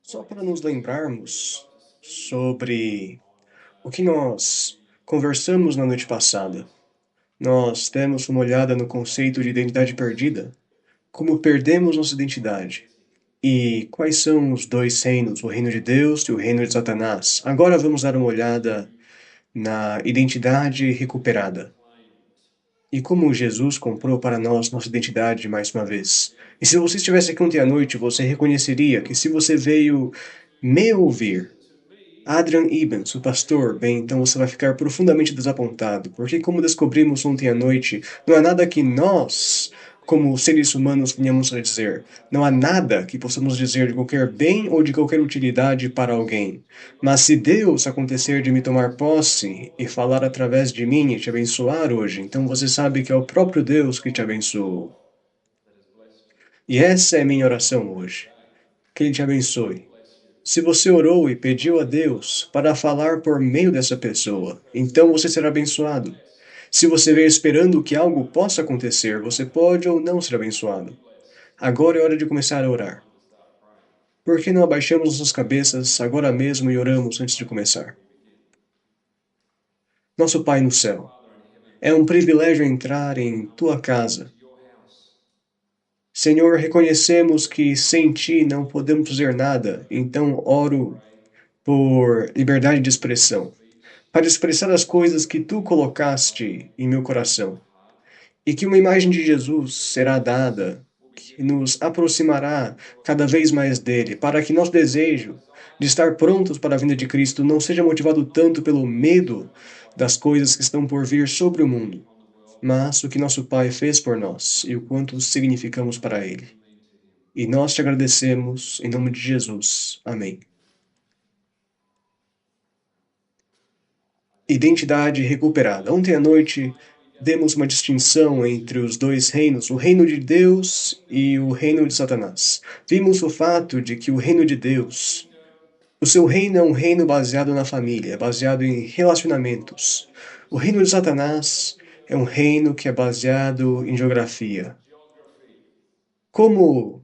Só para nos lembrarmos sobre o que nós conversamos na noite passada. Nós demos uma olhada no conceito de identidade perdida, como perdemos nossa identidade e quais são os dois reinos, o reino de Deus e o reino de Satanás. Agora vamos dar uma olhada na identidade recuperada e como Jesus comprou para nós nossa identidade mais uma vez. E se você estivesse aqui ontem à noite, você reconheceria que se você veio me ouvir, Adrian Ibens, o pastor, bem, então você vai ficar profundamente desapontado, porque como descobrimos ontem à noite, não há nada que nós, como seres humanos, tenhamos a dizer. Não há nada que possamos dizer de qualquer bem ou de qualquer utilidade para alguém. Mas se Deus acontecer de me tomar posse e falar através de mim e te abençoar hoje, então você sabe que é o próprio Deus que te abençoou. E essa é minha oração hoje. Que Ele te abençoe. Se você orou e pediu a Deus para falar por meio dessa pessoa, então você será abençoado. Se você veio esperando que algo possa acontecer, você pode ou não ser abençoado. Agora é hora de começar a orar. Por que não abaixamos nossas cabeças agora mesmo e oramos antes de começar? Nosso Pai no céu, é um privilégio entrar em tua casa. Senhor, reconhecemos que sem ti não podemos fazer nada, então oro por liberdade de expressão, para expressar as coisas que tu colocaste em meu coração. E que uma imagem de Jesus será dada, que nos aproximará cada vez mais dele, para que nosso desejo de estar prontos para a vinda de Cristo não seja motivado tanto pelo medo das coisas que estão por vir sobre o mundo, mas o que nosso Pai fez por nós e o quanto significamos para ele. E nós te agradecemos em nome de Jesus. Amém. Identidade recuperada. Ontem à noite demos uma distinção entre os dois reinos, o reino de Deus e o reino de Satanás. Vimos o fato de que o reino de Deus, o seu reino é um reino baseado na família, baseado em relacionamentos. O reino de Satanás é um reino que é baseado em geografia. Como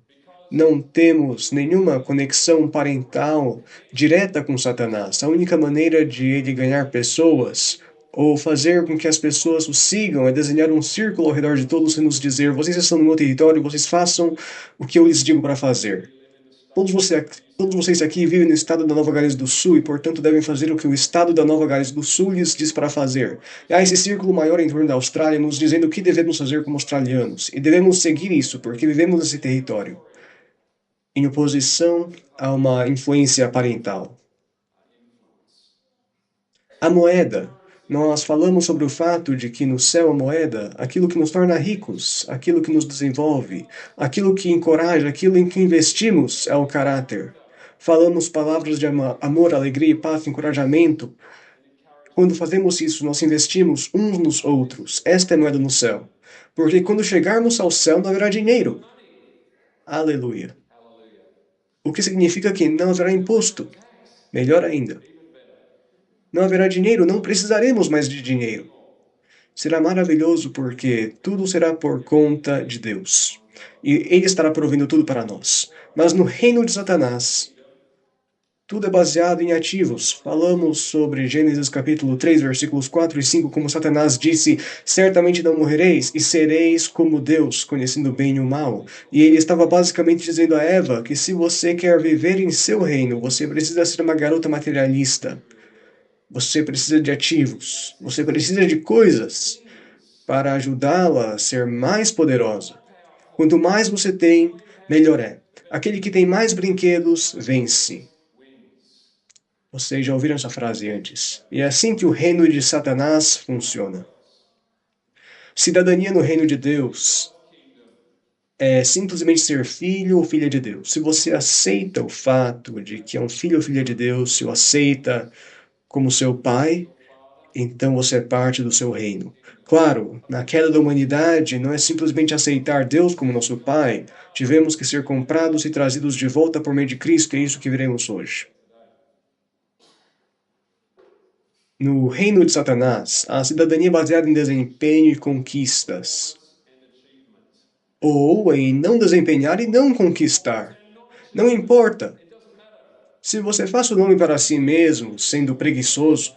não temos nenhuma conexão parental direta com Satanás, a única maneira de ele ganhar pessoas ou fazer com que as pessoas o sigam é desenhar um círculo ao redor de todos e nos dizer: vocês estão no meu território, vocês façam o que eu lhes digo para fazer. Todos vocês aqui vivem no estado da Nova Gales do Sul e, portanto, devem fazer o que o estado da Nova Gales do Sul lhes diz para fazer. E há esse círculo maior em torno da Austrália nos dizendo o que devemos fazer como australianos. E devemos seguir isso, porque vivemos nesse território, em oposição a uma influência parental. A moeda. Nós falamos sobre o fato de que no céu a moeda, aquilo que nos torna ricos, aquilo que nos desenvolve, aquilo que encoraja, aquilo em que investimos é o caráter. Falamos palavras de amor, alegria, paz, encorajamento. Quando fazemos isso, nós investimos uns nos outros. Esta é a moeda no céu. Porque quando chegarmos ao céu não haverá dinheiro. Aleluia. O que significa que não haverá imposto. Melhor ainda. Não haverá dinheiro, não precisaremos mais de dinheiro. Será maravilhoso porque tudo será por conta de Deus. E Ele estará provendo tudo para nós. Mas no reino de Satanás, tudo é baseado em ativos. Falamos sobre Gênesis capítulo 3, versículos 4 e 5, como Satanás disse: certamente não morrereis e sereis como Deus, conhecendo o bem e o mal. E ele estava basicamente dizendo a Eva que se você quer viver em seu reino, você precisa ser uma garota materialista. Você precisa de ativos, você precisa de coisas para ajudá-la a ser mais poderosa. Quanto mais você tem, melhor é. Aquele que tem mais brinquedos, vence. Vocês já ouviram essa frase antes. E é assim que o reino de Satanás funciona. Cidadania no reino de Deus é simplesmente ser filho ou filha de Deus. Se você aceita o fato de que é um filho ou filha de Deus, se o aceita como seu pai, então você é parte do seu reino. Claro, na queda da humanidade, não é simplesmente aceitar Deus como nosso Pai. Tivemos que ser comprados e trazidos de volta por meio de Cristo, e é isso que veremos hoje. No reino de Satanás, a cidadania é baseada em desempenho e conquistas, ou em não desempenhar e não conquistar. Não importa. Se você faz o nome para si mesmo, sendo preguiçoso,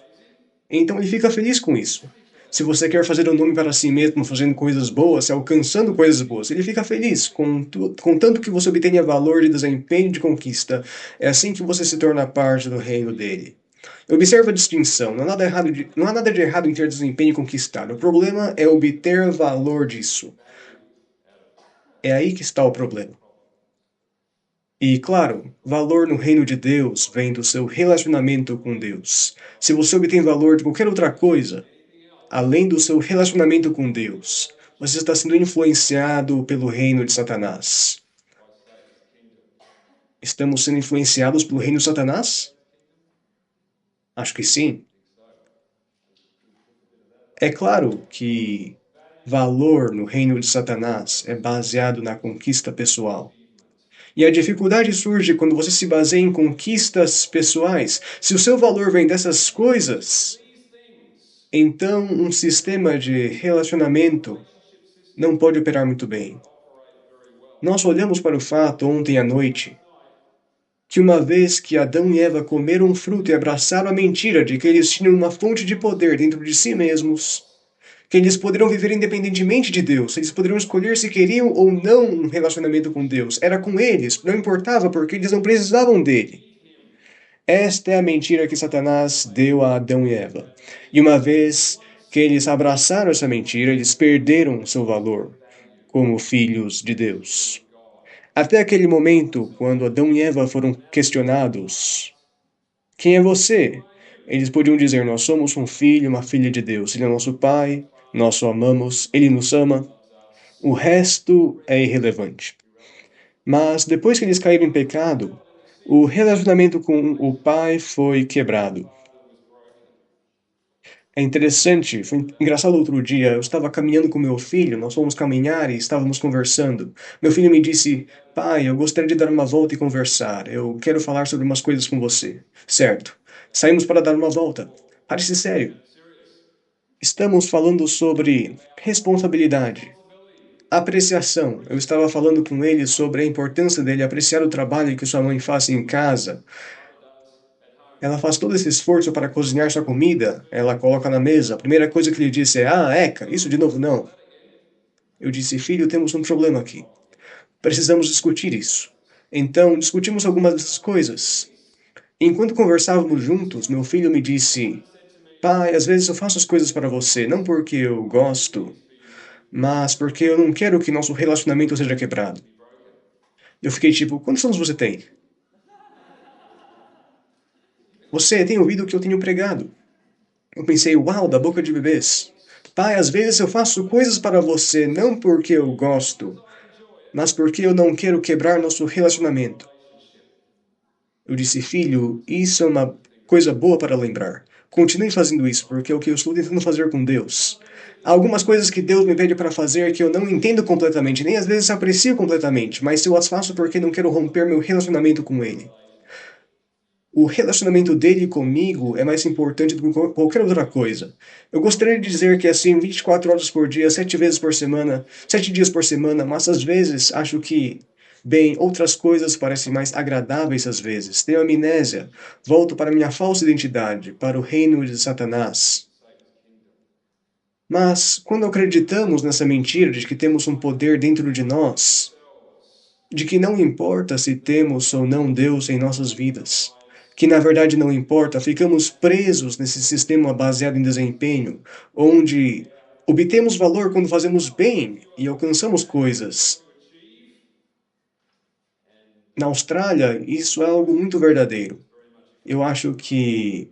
então ele fica feliz com isso. Se você quer fazer um nome para si mesmo fazendo coisas boas, se alcançando coisas boas, ele fica feliz, contanto que você obtenha valor de desempenho e de conquista. É assim que você se torna parte do reino dele. Observe a distinção. Não há nada de errado em ter desempenho e conquistar. O problema é obter valor disso. É aí que está o problema. E, claro, valor no reino de Deus vem do seu relacionamento com Deus. Se você obtém valor de qualquer outra coisa, além do seu relacionamento com Deus, você está sendo influenciado pelo reino de Satanás. Estamos sendo influenciados pelo reino de Satanás? Acho que sim. É claro que valor no reino de Satanás é baseado na conquista pessoal. E a dificuldade surge quando você se baseia em conquistas pessoais. Se o seu valor vem dessas coisas, então um sistema de relacionamento não pode operar muito bem. Nós olhamos para o fato ontem à noite que uma vez que Adão e Eva comeram um fruto e abraçaram a mentira de que eles tinham uma fonte de poder dentro de si mesmos, que eles poderiam viver independentemente de Deus, eles poderiam escolher se queriam ou não um relacionamento com Deus. Era com eles, não importava porque eles não precisavam dele. Esta é a mentira que Satanás deu a Adão e Eva. E uma vez que eles abraçaram essa mentira, eles perderam seu valor como filhos de Deus. Até aquele momento, quando Adão e Eva foram questionados: quem é você? Eles podiam dizer: nós somos um filho, uma filha de Deus. Ele é nosso pai, nós o amamos, ele nos ama. O resto é irrelevante. Mas depois que eles caíram em pecado, o relacionamento com o pai foi quebrado. É interessante, foi engraçado outro dia, eu estava caminhando com meu filho, nós fomos caminhar e estávamos conversando. Meu filho me disse: pai, eu gostaria de dar uma volta e conversar, eu quero falar sobre umas coisas com você. Certo, saímos para dar uma volta. Parece sério. Estamos falando sobre responsabilidade, apreciação. Eu estava falando com ele sobre a importância dele apreciar o trabalho que sua mãe faz em casa. Ela faz todo esse esforço para cozinhar sua comida, ela coloca na mesa. A primeira coisa que ele disse é: ah, Eca, isso de novo não. Eu disse: filho, temos um problema aqui. Precisamos discutir isso. Então, discutimos algumas dessas coisas. Enquanto conversávamos juntos, meu filho me disse: pai, às vezes eu faço as coisas para você, não porque eu gosto, mas porque eu não quero que nosso relacionamento seja quebrado. Eu fiquei tipo: quantos anos você tem? Você tem ouvido o que eu tenho pregado? Eu pensei: uau, da boca de bebês. Pai, às vezes eu faço coisas para você não porque eu gosto, mas porque eu não quero quebrar nosso relacionamento. Eu disse: filho, isso é uma coisa boa para lembrar. Continue fazendo isso, porque é o que eu estou tentando fazer com Deus. Há algumas coisas que Deus me pede para fazer que eu não entendo completamente, nem às vezes aprecio completamente, mas eu as faço porque não quero romper meu relacionamento com Ele. O relacionamento dele comigo é mais importante do que qualquer outra coisa. Eu gostaria de dizer que é assim, 24 horas por dia, 7 vezes por semana, 7 dias por semana, mas às vezes acho que, bem, outras coisas parecem mais agradáveis às vezes. Tenho amnésia, volto para minha falsa identidade, para o reino de Satanás. Mas quando acreditamos nessa mentira de que temos um poder dentro de nós, de que não importa se temos ou não Deus em nossas vidas, que na verdade não importa, ficamos presos nesse sistema baseado em desempenho, onde obtemos valor quando fazemos bem e alcançamos coisas. Na Austrália, isso é algo muito verdadeiro. Eu acho que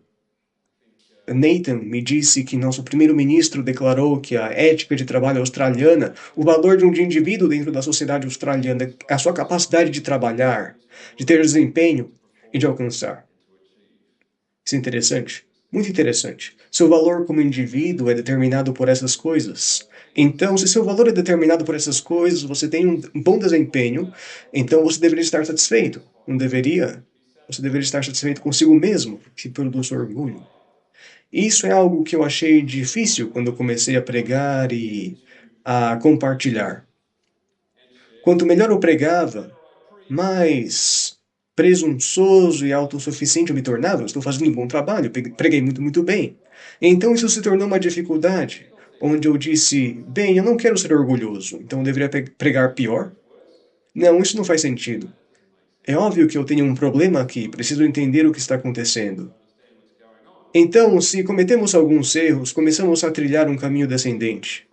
Nathan me disse que nosso primeiro-ministro declarou que a ética de trabalho australiana, o valor de um indivíduo dentro da sociedade australiana, é a sua capacidade de trabalhar, de ter desempenho e de alcançar. Isso é interessante? Muito interessante. Seu valor como indivíduo é determinado por essas coisas. Então, se seu valor é determinado por essas coisas, você tem um bom desempenho, então você deveria estar satisfeito. Não deveria? Você deveria estar satisfeito consigo mesmo, que produz orgulho. Isso é algo que eu achei difícil quando eu comecei a pregar e a compartilhar. Quanto melhor eu pregava, mais presunçoso e autossuficiente eu me tornava. Eu estou fazendo um bom trabalho, preguei muito, muito bem. Então isso se tornou uma dificuldade, onde eu disse, bem, eu não quero ser orgulhoso, então eu deveria pregar pior? Não, isso não faz sentido. É óbvio que eu tenho um problema aqui, preciso entender o que está acontecendo. Então, se cometemos alguns erros, começamos a trilhar um caminho descendente.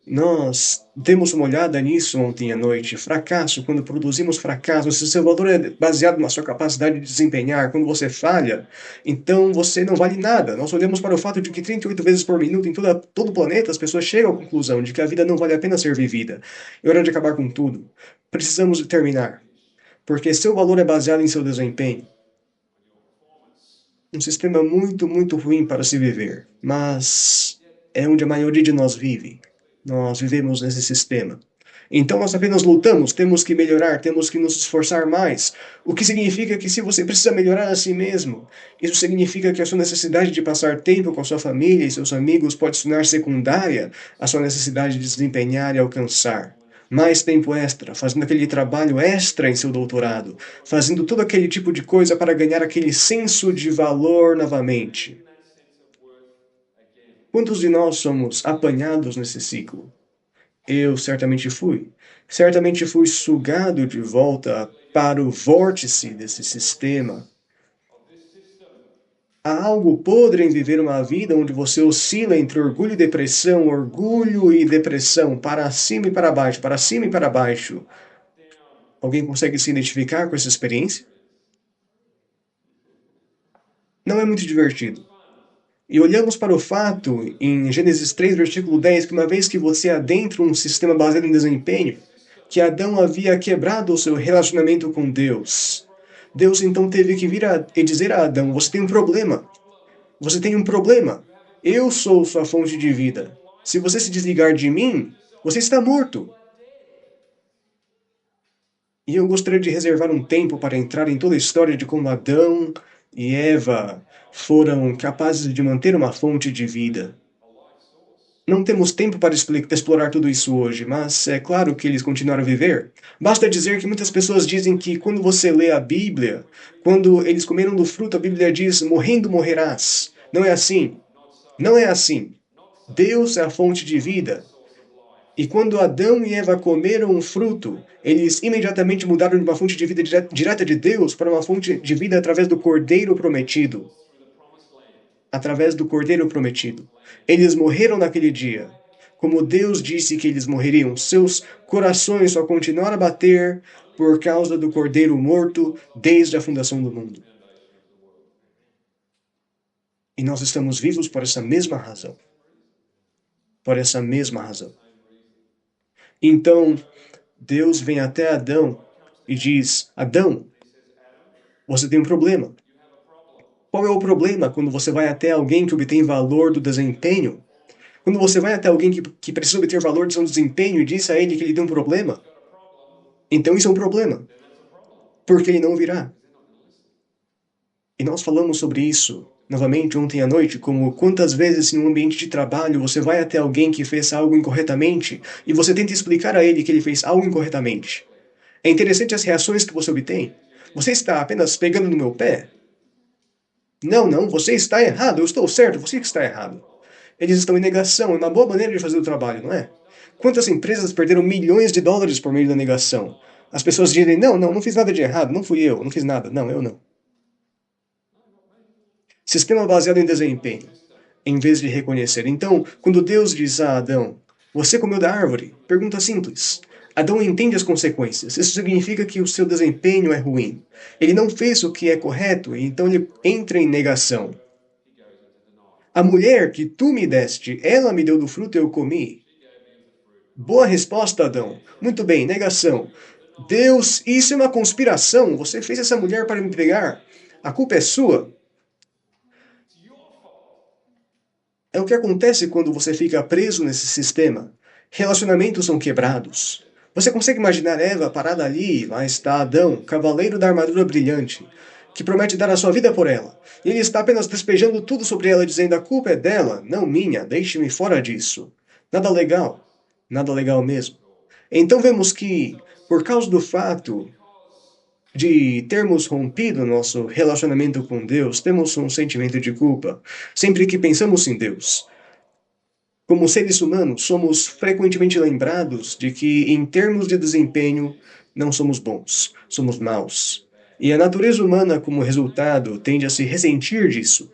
Nós demos uma olhada nisso ontem à noite. Fracasso, quando produzimos fracasso, se seu valor é baseado na sua capacidade de desempenhar, quando você falha, então você não vale nada. Nós olhamos para o fato de que 38 vezes por minuto em todo o planeta as pessoas chegam à conclusão de que a vida não vale a pena ser vivida. É hora de acabar com tudo. Precisamos terminar, porque seu valor é baseado em seu desempenho. Um sistema muito, muito ruim para se viver, mas é onde a maioria de nós vive. Nós vivemos nesse sistema. Então nós apenas lutamos, temos que melhorar, temos que nos esforçar mais. O que significa que se você precisa melhorar a si mesmo, isso significa que a sua necessidade de passar tempo com a sua família e seus amigos pode se tornar secundária à sua necessidade de desempenhar e alcançar mais tempo extra, fazendo aquele trabalho extra em seu doutorado, fazendo todo aquele tipo de coisa para ganhar aquele senso de valor novamente. Quantos de nós somos apanhados nesse ciclo? Eu certamente fui. Certamente fui sugado de volta para o vórtice desse sistema. Há algo podre em viver uma vida onde você oscila entre orgulho e depressão, para cima e para baixo, para cima e para baixo. Alguém consegue se identificar com essa experiência? Não é muito divertido. E olhamos para o fato, em Gênesis 3, versículo 10, que uma vez que você adentra um sistema baseado em desempenho, que Adão havia quebrado o seu relacionamento com Deus. Deus então teve que vir e dizer a Adão: você tem um problema. Você tem um problema. Eu sou sua fonte de vida. Se você se desligar de mim, você está morto. E eu gostaria de reservar um tempo para entrar em toda a história de como Adão e Eva foram capazes de manter uma fonte de vida. Não temos tempo para explorar tudo isso hoje, mas é claro que eles continuaram a viver. Basta dizer que muitas pessoas dizem que quando você lê a Bíblia, quando eles comeram do fruto, a Bíblia diz: morrendo morrerás. Não é assim. Não é assim. Deus é a fonte de vida. E quando Adão e Eva comeram um fruto, eles imediatamente mudaram de uma fonte de vida direta de Deus para uma fonte de vida através do Cordeiro prometido. Através do Cordeiro prometido. Eles morreram naquele dia. Como Deus disse que eles morreriam, seus corações só continuaram a bater por causa do Cordeiro morto desde a fundação do mundo. E nós estamos vivos por essa mesma razão. Por essa mesma razão. Então, Deus vem até Adão e diz: Adão, você tem um problema. Qual é o problema quando você vai até alguém que obtém valor do desempenho? Quando você vai até alguém que precisa obter valor do seu desempenho e diz a ele que ele tem um problema, então isso é um problema, porque ele não virá. E nós falamos sobre isso novamente ontem à noite, como quantas vezes em um ambiente de trabalho você vai até alguém que fez algo incorretamente e você tenta explicar a ele que ele fez algo incorretamente. É interessante as reações que você obtém. Você está apenas pegando no meu pé? Não, não, você está errado, eu estou certo, você que está errado. Eles estão em negação, é uma boa maneira de fazer o trabalho, não é? Quantas empresas perderam milhões de dólares por meio da negação? As pessoas dizem: não, não, não fiz nada de errado, não fui eu, não fiz nada, não, eu não. Sistema baseado em desempenho, em vez de reconhecer. Então, quando Deus diz a Adão: você comeu da árvore? Pergunta simples. Adão entende as consequências. Isso significa que o seu desempenho é ruim. Ele não fez o que é correto, então ele entra em negação. A mulher que tu me deste, ela me deu do fruto e eu comi. Boa resposta, Adão. Muito bem, negação. Deus, isso é uma conspiração. Você fez essa mulher para me pegar. A culpa é sua. É o que acontece quando você fica preso nesse sistema. Relacionamentos são quebrados. Você consegue imaginar Eva parada ali, lá está Adão, cavaleiro da armadura brilhante, que promete dar a sua vida por ela. E ele está apenas despejando tudo sobre ela, dizendo: a culpa é dela, não minha, deixe-me fora disso. Nada legal. Nada legal mesmo. Então vemos que, por causa do fato de termos rompido nosso relacionamento com Deus, temos um sentimento de culpa sempre que pensamos em Deus. Como seres humanos, somos frequentemente lembrados de que, em termos de desempenho, não somos bons, somos maus. E a natureza humana, como resultado, tende a se ressentir disso.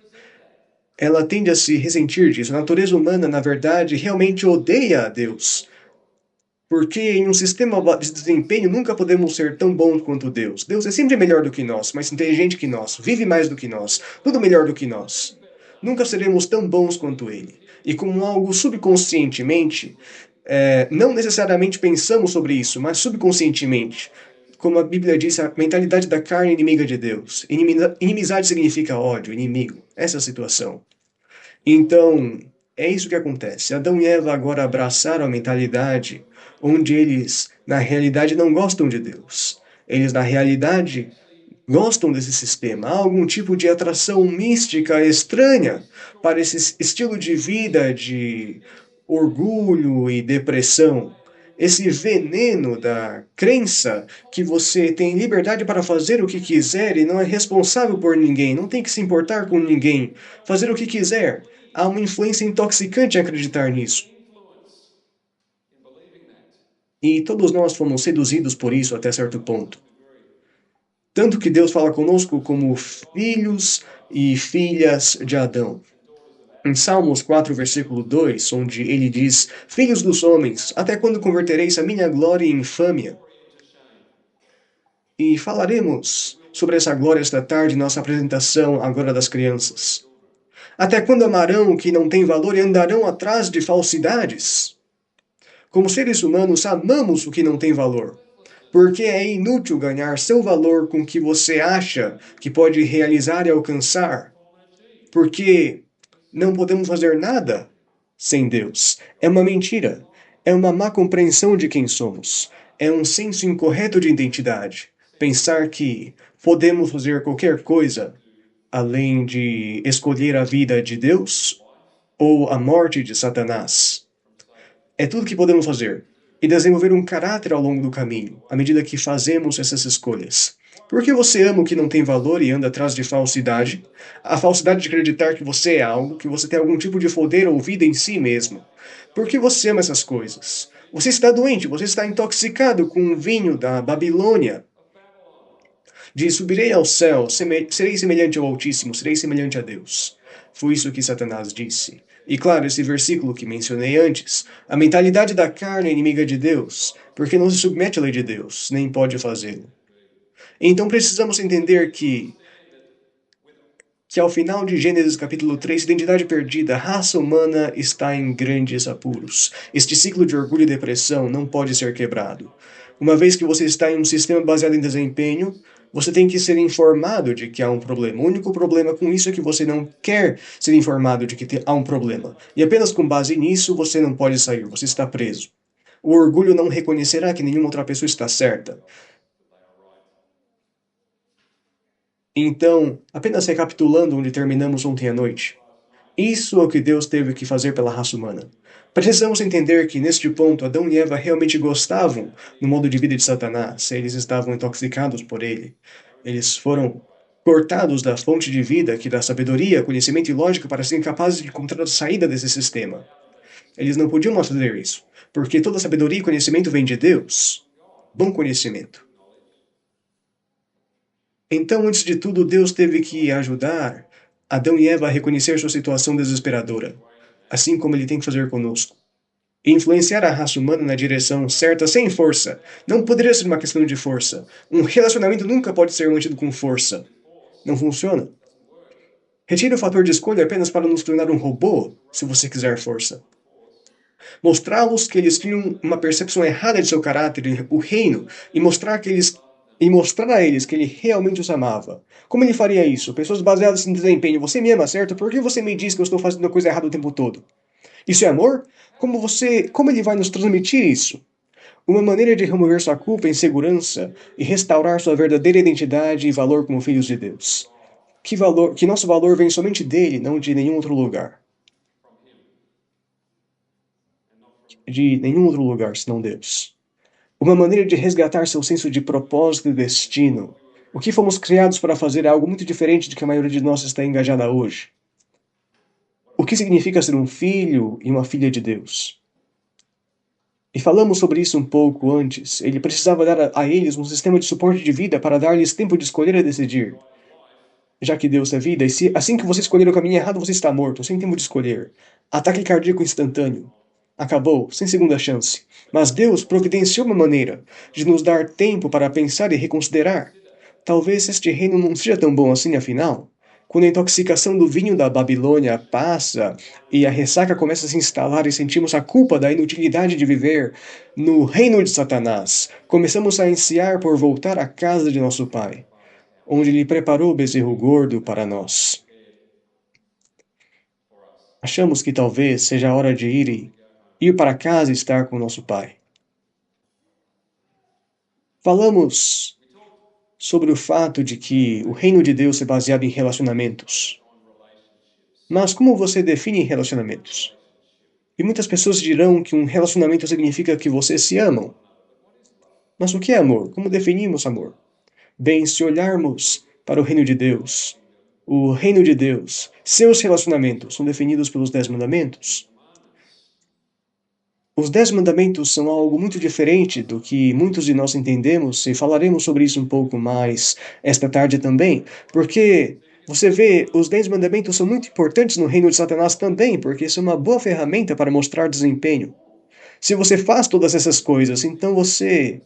Ela tende a se ressentir disso. A natureza humana, na verdade, realmente odeia a Deus. Porque em um sistema de desempenho nunca podemos ser tão bons quanto Deus. Deus é sempre melhor do que nós, mais inteligente que nós, vive mais do que nós, tudo melhor do que nós. Nunca seremos tão bons quanto Ele. E como algo subconscientemente, não necessariamente pensamos sobre isso, mas subconscientemente, como a Bíblia diz, a mentalidade da carne é inimiga de Deus. Inimizade significa ódio, inimigo. Essa é a situação. Então, é isso que acontece. Adão e Eva agora abraçaram a mentalidade onde eles, na realidade, não gostam de Deus. Eles, na realidade, gostam desse sistema. Há algum tipo de atração mística estranha para esse estilo de vida de orgulho e depressão. Esse veneno da crença que você tem liberdade para fazer o que quiser e não é responsável por ninguém, não tem que se importar com ninguém, fazer o que quiser. Há uma influência intoxicante em acreditar nisso. E todos nós fomos seduzidos por isso até certo ponto. Tanto que Deus fala conosco como filhos e filhas de Adão. Em Salmos 4, versículo 2, onde ele diz: Filhos dos homens, até quando convertereis a minha glória em infâmia? E falaremos sobre essa glória esta tarde em nossa apresentação agora das crianças. Até quando amarão o que não tem valor e andarão atrás de falsidades? Como seres humanos, amamos o que não tem valor, porque é inútil ganhar seu valor com o que você acha que pode realizar e alcançar, porque não podemos fazer nada sem Deus. É uma mentira, é uma má compreensão de quem somos, é um senso incorreto de identidade. Pensar que podemos fazer qualquer coisa além de escolher a vida de Deus ou a morte de Satanás. É tudo que podemos fazer. E desenvolver um caráter ao longo do caminho, à medida que fazemos essas escolhas. Por que você ama o que não tem valor e anda atrás de falsidade? A falsidade de acreditar que você é algo, que você tem algum tipo de poder ou vida em si mesmo. Por que você ama essas coisas? Você está doente, você está intoxicado com o vinho da Babilônia. Diz: Subirei ao céu, serei semelhante ao Altíssimo, serei semelhante a Deus. Foi isso que Satanás disse. E claro, esse versículo que mencionei antes, a mentalidade da carne é inimiga de Deus, porque não se submete à lei de Deus, nem pode fazê-lo. Então precisamos entender que ao final de Gênesis capítulo 3, identidade perdida, a raça humana está em grandes apuros. Este ciclo de orgulho e depressão não pode ser quebrado. Uma vez que você está em um sistema baseado em desempenho, você tem que ser informado de que há um problema. O único problema com isso é que você não quer ser informado de que há um problema. E apenas com base nisso você não pode sair, você está preso. O orgulho não reconhecerá que nenhuma outra pessoa está certa. Então, apenas recapitulando onde terminamos ontem à noite. Isso é o que Deus teve que fazer pela raça humana. Precisamos entender que, neste ponto, Adão e Eva realmente gostavam do modo de vida de Satanás. Eles estavam intoxicados por ele. Eles foram cortados da fonte de vida que dá sabedoria, conhecimento e lógica para serem capazes de encontrar a saída desse sistema. Eles não podiam mais fazer isso, porque toda sabedoria e conhecimento vem de Deus. Bom conhecimento. Então, antes de tudo, Deus teve que ajudar Adão e Eva a reconhecer sua situação desesperadora, assim como ele tem que fazer conosco. E influenciar a raça humana na direção certa sem força. Não poderia ser uma questão de força. Um relacionamento nunca pode ser mantido com força. Não funciona. Retire o fator de escolha apenas para nos tornar um robô, se você quiser força. Mostrá-los que eles tinham uma percepção errada de seu caráter e o reino, e mostrar a eles que ele realmente os amava. Como ele faria isso? Pessoas baseadas em desempenho. Você me ama, certo? Por que você me diz que eu estou fazendo a coisa errada o tempo todo? Isso é amor? Como ele vai nos transmitir isso? Uma maneira de remover sua culpa e insegurança e restaurar sua verdadeira identidade e valor como filhos de Deus. Que nosso valor vem somente dele, não de nenhum outro lugar. De nenhum outro lugar senão Deus. Uma maneira de resgatar seu senso de propósito e destino O que fomos criados para fazer é algo muito diferente do que a maioria de nós está engajada hoje. O que significa ser um filho e uma filha de Deus? E falamos sobre isso um pouco antes. Ele precisava dar a eles um sistema de suporte de vida para dar-lhes tempo de escolher e decidir. Já que Deus é vida, e se assim que você escolher o caminho errado, você está morto, sem tempo de escolher. Ataque cardíaco instantâneo. Acabou, sem segunda chance. Mas Deus providenciou uma maneira de nos dar tempo para pensar e reconsiderar. Talvez este reino não seja tão bom assim, afinal. Quando a intoxicação do vinho da Babilônia passa e a ressaca começa a se instalar e sentimos a culpa da inutilidade de viver no reino de Satanás, começamos a ansiar por voltar à casa de nosso Pai, onde Ele preparou o bezerro gordo para nós. Achamos que talvez seja a hora de ir para casa e estar com nosso Pai. Falamos sobre o fato de que o reino de Deus é baseado em relacionamentos. Mas como você define relacionamentos? E muitas pessoas dirão que um relacionamento significa que vocês se amam. Mas o que é amor? Como definimos amor? Bem, se olharmos para o reino de Deus, seus relacionamentos são definidos pelos 10 mandamentos. Os 10 mandamentos são algo muito diferente do que muitos de nós entendemos, e falaremos sobre isso um pouco mais esta tarde também, porque você vê, os 10 mandamentos são muito importantes no reino de Satanás também, porque isso é uma boa ferramenta para mostrar desempenho. Se você faz todas essas coisas, então você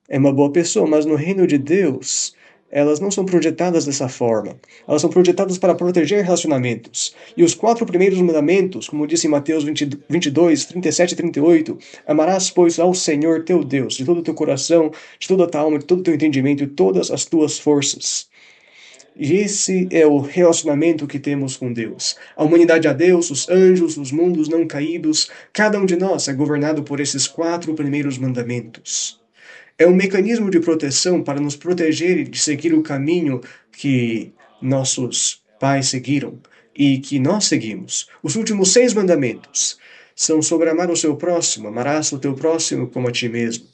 é uma boa pessoa, mas no reino de Deus, elas não são projetadas dessa forma. Elas são projetadas para proteger relacionamentos. E os 4 primeiros mandamentos, como disse em Mateus 22, 37 e 38, amarás, pois, ao Senhor teu Deus, de todo o teu coração, de toda a tua alma, de todo o teu entendimento e todas as tuas forças. E esse é o relacionamento que temos com Deus. A humanidade a Deus, os anjos, os mundos não caídos, cada um de nós é governado por esses 4 primeiros mandamentos. É um mecanismo de proteção para nos proteger de seguir o caminho que nossos pais seguiram e que nós seguimos. Os últimos 6 mandamentos são sobre amar o seu próximo, amarás o teu próximo como a ti mesmo.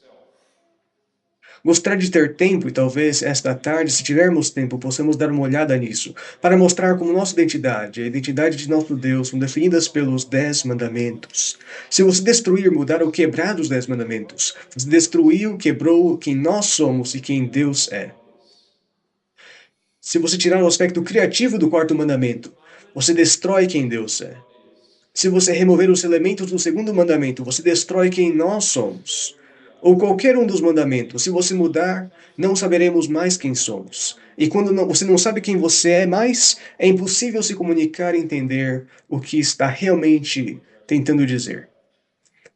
Gostaria de ter tempo e talvez esta tarde, se tivermos tempo, possamos dar uma olhada nisso, para mostrar como nossa identidade, a identidade de nosso Deus, são definidas pelos 10 mandamentos. Se você destruir, mudar ou quebrar os 10 mandamentos, você destruiu, quebrou quem nós somos e quem Deus é. Se você tirar o aspecto criativo do 4º mandamento, você destrói quem Deus é. Se você remover os elementos do 2º mandamento, você destrói quem nós somos. Ou qualquer um dos mandamentos, se você mudar, não saberemos mais quem somos. E quando você não sabe quem você é mais, é impossível se comunicar e entender o que está realmente tentando dizer.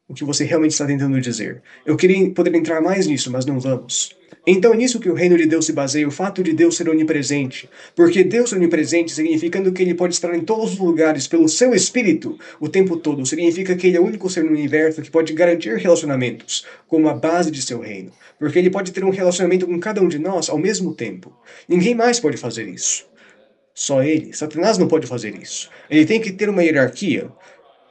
O que você realmente está tentando dizer. Eu queria poder entrar mais nisso, mas não vamos. Então é nisso que o reino de Deus se baseia, o fato de Deus ser onipresente. Porque Deus é onipresente, significando que Ele pode estar em todos os lugares pelo seu Espírito o tempo todo. Significa que Ele é o único ser no universo que pode garantir relacionamentos como a base de seu reino. Porque Ele pode ter um relacionamento com cada um de nós ao mesmo tempo. Ninguém mais pode fazer isso. Só Ele. Satanás não pode fazer isso. Ele tem que ter uma hierarquia,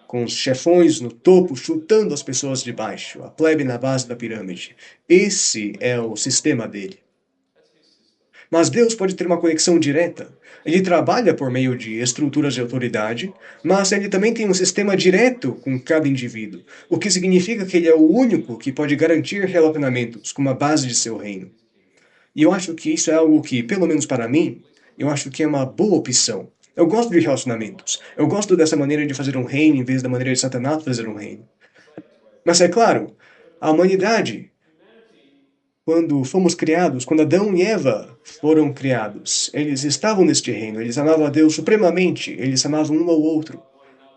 com os chefões no topo chutando as pessoas de baixo, a plebe na base da pirâmide. Esse é o sistema dele. Mas Deus pode ter uma conexão direta. Ele trabalha por meio de estruturas de autoridade, mas ele também tem um sistema direto com cada indivíduo, o que significa que ele é o único que pode garantir relacionamentos como a base de seu reino. E eu acho que isso é algo que, pelo menos para mim, eu acho que é uma boa opção. Eu gosto de relacionamentos. Eu gosto dessa maneira de fazer um reino em vez da maneira de Satanás fazer um reino. Mas é claro, a humanidade, quando fomos criados, quando Adão e Eva foram criados, eles estavam neste reino, eles amavam a Deus supremamente, eles amavam um ao outro.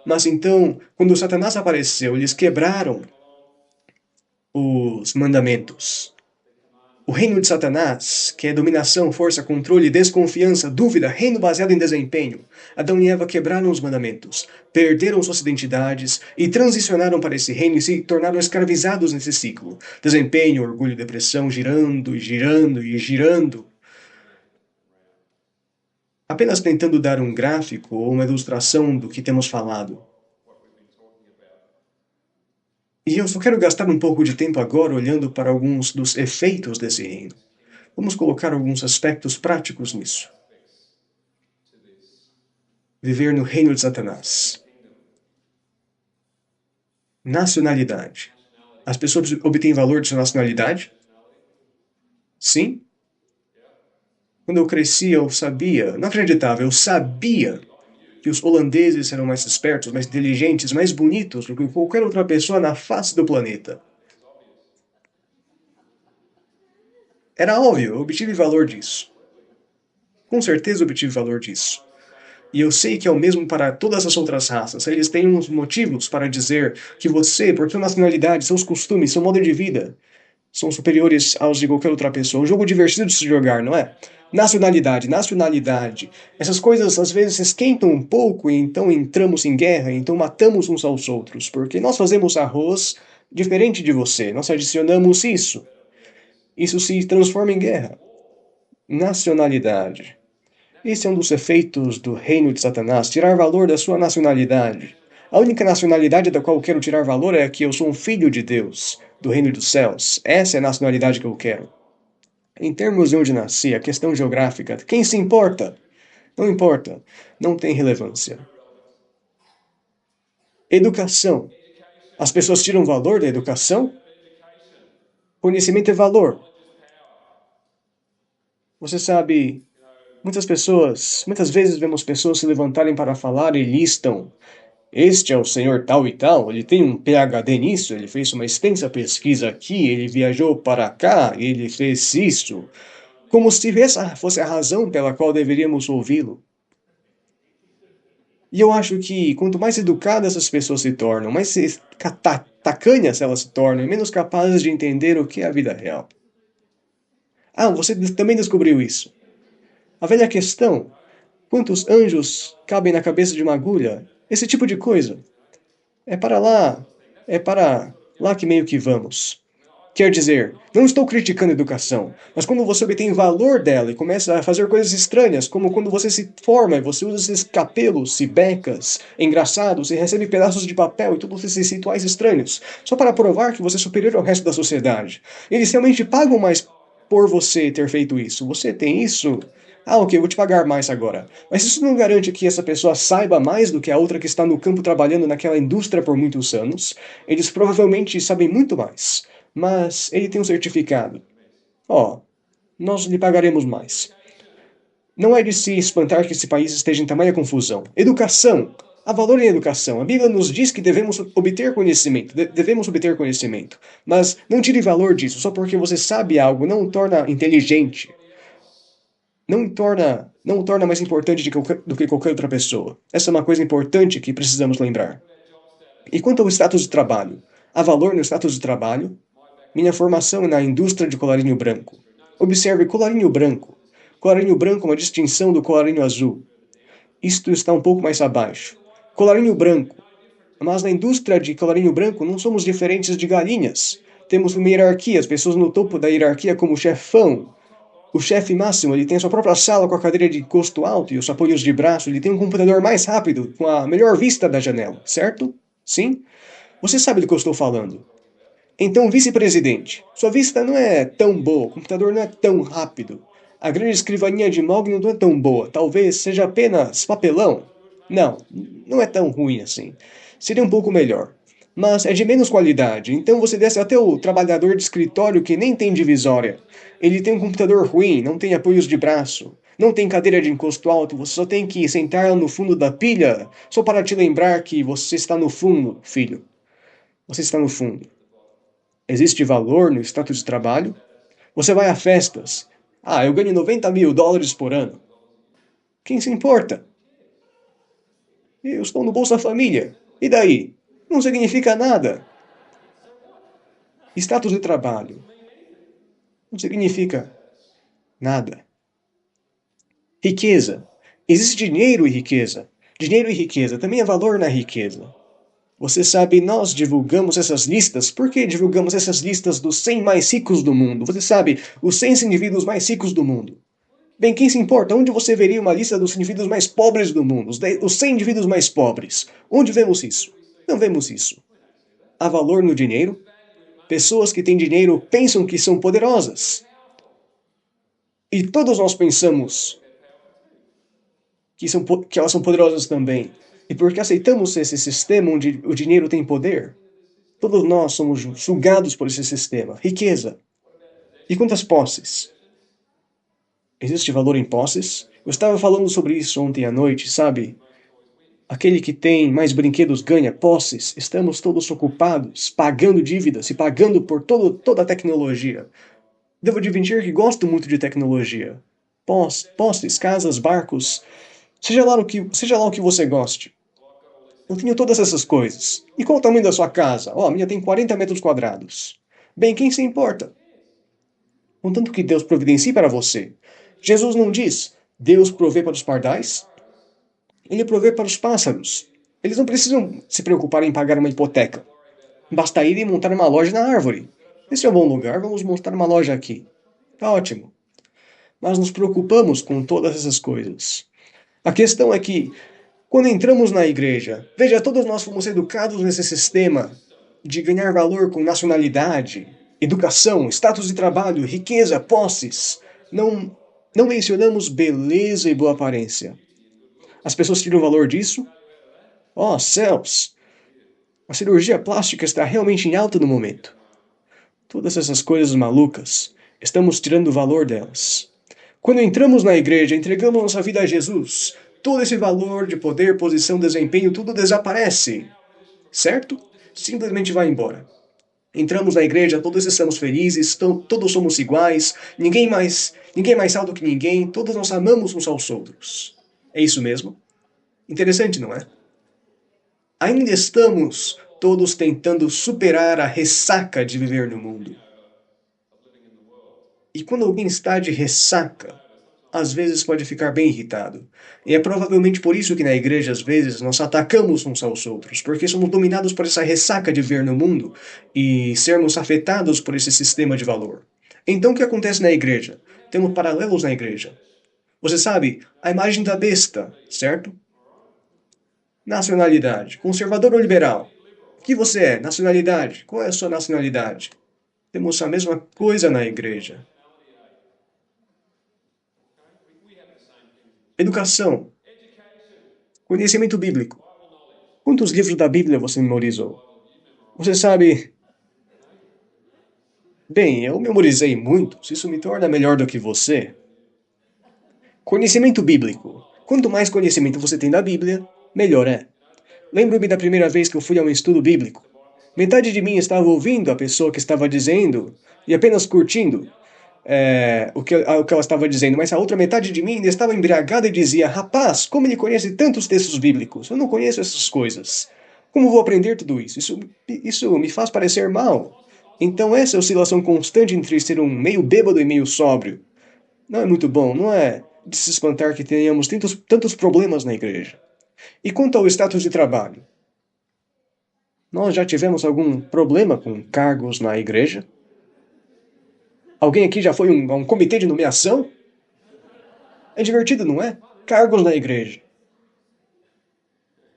Mas então, quando Satanás apareceu, eles quebraram os mandamentos. O reino de Satanás, que é dominação, força, controle, desconfiança, dúvida, reino baseado em desempenho. Adão e Eva quebraram os mandamentos, perderam suas identidades e transicionaram para esse reino e se tornaram escravizados nesse ciclo. Desempenho, orgulho, depressão, girando e girando e girando. Apenas tentando dar um gráfico ou uma ilustração do que temos falado. E eu só quero gastar um pouco de tempo agora olhando para alguns dos efeitos desse reino. Vamos colocar alguns aspectos práticos nisso. Viver no reino de Satanás. Nacionalidade. As pessoas obtêm valor de sua nacionalidade? Sim. Quando eu cresci, eu sabia, não acreditava, eu sabia que os holandeses eram mais espertos, mais inteligentes, mais bonitos do que qualquer outra pessoa na face do planeta. Era óbvio, eu obtive valor disso. Com certeza obtive valor disso. E eu sei que é o mesmo para todas as outras raças. Eles têm uns motivos para dizer que você, por sua nacionalidade, seus costumes, seu modo de vida, são superiores aos de qualquer outra pessoa. Um jogo divertido de se jogar, não é? Nacionalidade, nacionalidade. Essas coisas às vezes esquentam um pouco e então entramos em guerra, então matamos uns aos outros, porque nós fazemos arroz diferente de você, nós adicionamos isso. Isso se transforma em guerra. Nacionalidade. Esse é um dos efeitos do reino de Satanás, tirar valor da sua nacionalidade. A única nacionalidade da qual eu quero tirar valor é que eu sou um filho de Deus, do reino dos céus. Essa é a nacionalidade que eu quero. Em termos de onde nasci, a questão geográfica, quem se importa? Não importa. Não tem relevância. Educação. As pessoas tiram valor da educação? Conhecimento é valor. Você sabe, muitas vezes vemos pessoas se levantarem para falar e listam. Este é o senhor tal e tal, ele tem um PhD nisso, ele fez uma extensa pesquisa aqui, ele viajou para cá, ele fez isso. Como se essa fosse a razão pela qual deveríamos ouvi-lo. E eu acho que quanto mais educadas essas pessoas se tornam, mais tacanhas elas se tornam, e menos capazes de entender o que é a vida real. Ah, você também descobriu isso. A velha questão: quantos anjos cabem na cabeça de uma agulha? Esse tipo de coisa. É para lá, é para lá que meio que vamos. Quer dizer, não estou criticando a educação, mas quando você obtém valor dela e começa a fazer coisas estranhas, como quando você se forma e você usa esses capelos e becas engraçados e recebe pedaços de papel e todos esses rituais estranhos, só para provar que você é superior ao resto da sociedade. Eles realmente pagam mais por você ter feito isso. Você tem isso? Ah, ok, eu vou te pagar mais agora. Mas isso não garante que essa pessoa saiba mais do que a outra que está no campo trabalhando naquela indústria por muitos anos. Eles provavelmente sabem muito mais. Mas ele tem um certificado. Ó, nós lhe pagaremos mais. Não é de se espantar que esse país esteja em tamanha confusão. Educação. Há valor em educação. A Bíblia nos diz que devemos obter conhecimento. Devemos obter conhecimento. Mas não tire valor disso. Só porque você sabe algo não o torna inteligente. Não o torna mais importante do que qualquer outra pessoa. Essa é uma coisa importante que precisamos lembrar. E quanto ao status de trabalho? Há valor no status de trabalho? Minha formação é na indústria de colarinho branco. Observe colarinho branco. Colarinho branco é uma distinção do colarinho azul. Isto está um pouco mais abaixo. Colarinho branco. Mas na indústria de colarinho branco não somos diferentes de galinhas. Temos uma hierarquia, as pessoas no topo da hierarquia como chefão. O chefe máximo, ele tem a sua própria sala com a cadeira de encosto alto e os apoios de braço, ele tem um computador mais rápido, com a melhor vista da janela, certo? Sim? Você sabe do que eu estou falando. Então, vice-presidente, sua vista não é tão boa, o computador não é tão rápido. A grande escrivaninha de Mogno não é tão boa, talvez seja apenas papelão. Não, não é tão ruim assim. Seria um pouco melhor. Mas é de menos qualidade, então você desce até o trabalhador de escritório que nem tem divisória. Ele tem um computador ruim, não tem apoios de braço, não tem cadeira de encosto alto, você só tem que sentar no fundo da pilha, só para te lembrar que você está no fundo, filho. Você está no fundo. Existe valor no status de trabalho? Você vai a festas. Ah, eu ganho US$ 90.000 por ano. Quem se importa? Eu estou no Bolsa Família. E daí? Não significa nada. Status de trabalho. Não significa nada. Riqueza. Existe dinheiro e riqueza. Dinheiro e riqueza. Também há valor na riqueza. Você sabe, nós divulgamos essas listas. Por que divulgamos essas listas dos 100 mais ricos do mundo? Você sabe, os 100 indivíduos mais ricos do mundo. Bem, quem se importa? Onde você veria uma lista dos indivíduos mais pobres do mundo? Os 100 indivíduos mais pobres. Onde vemos isso? Não vemos isso. Há valor no dinheiro? Pessoas que têm dinheiro pensam que são poderosas. E todos nós pensamos que elas são poderosas também. E porque aceitamos esse sistema onde o dinheiro tem poder, todos nós somos sugados por esse sistema. Riqueza. E quantas posses? Existe valor em posses? Eu estava falando sobre isso ontem à noite, sabe? Aquele que tem mais brinquedos ganha posses. Estamos todos ocupados, pagando dívidas e pagando por toda a tecnologia. Devo admitir que gosto muito de tecnologia. Posses, casas, barcos, seja lá o que você goste. Eu tenho todas essas coisas. E qual o tamanho da sua casa? Oh, a minha tem 40 metros quadrados. Bem, quem se importa? Contanto que Deus providencie para você. Jesus não diz, Deus provê para os pardais? Ele provê para os pássaros. Eles não precisam se preocupar em pagar uma hipoteca. Basta ir e montar uma loja na árvore. Esse é um bom lugar, vamos montar uma loja aqui. Tá ótimo. Mas nos preocupamos com todas essas coisas. A questão é que, quando entramos na igreja, veja, todos nós fomos educados nesse sistema de ganhar valor com nacionalidade, educação, status de trabalho, riqueza, posses. Não, não mencionamos beleza e boa aparência. As pessoas tiram valor disso? Oh, céus! A cirurgia plástica está realmente em alta no momento. Todas essas coisas malucas, estamos tirando o valor delas. Quando entramos na igreja, entregamos nossa vida a Jesus, todo esse valor de poder, posição, desempenho, tudo desaparece. Certo? Simplesmente vai embora. Entramos na igreja, todos estamos felizes, todos somos iguais, ninguém mais alto que ninguém, todos nós amamos uns aos outros. É isso mesmo? Interessante, não é? Ainda estamos todos tentando superar a ressaca de viver no mundo. E quando alguém está de ressaca, às vezes pode ficar bem irritado. E é provavelmente por isso que na igreja, às vezes, nós atacamos uns aos outros, porque somos dominados por essa ressaca de viver no mundo e sermos afetados por esse sistema de valor. Então o que acontece na igreja? Temos paralelos na igreja. Você sabe, a imagem da besta, certo? Nacionalidade, conservador ou liberal? O que você é? Nacionalidade? Qual é a sua nacionalidade? Temos a mesma coisa na igreja. Educação, conhecimento bíblico. Quantos livros da Bíblia você memorizou? Você sabe. Bem, eu memorizei muitos, isso me torna melhor do que você. Conhecimento bíblico. Quanto mais conhecimento você tem da Bíblia, melhor é. Lembro-me da primeira vez que eu fui a um estudo bíblico. Metade de mim estava ouvindo a pessoa que estava dizendo e apenas curtindo o que ela estava dizendo, mas a outra metade de mim ainda estava embriagada e dizia: Rapaz, como ele conhece tantos textos bíblicos? Eu não conheço essas coisas. Como vou aprender tudo isso? Isso me faz parecer mal. Então, essa oscilação constante entre ser um meio bêbado e meio sóbrio não é muito bom, não é de se espantar que tenhamos tantos problemas na igreja. E quanto ao status de trabalho? Nós já tivemos algum problema com cargos na igreja? Alguém aqui já foi a um comitê de nomeação? É divertido, não é? Cargos na igreja.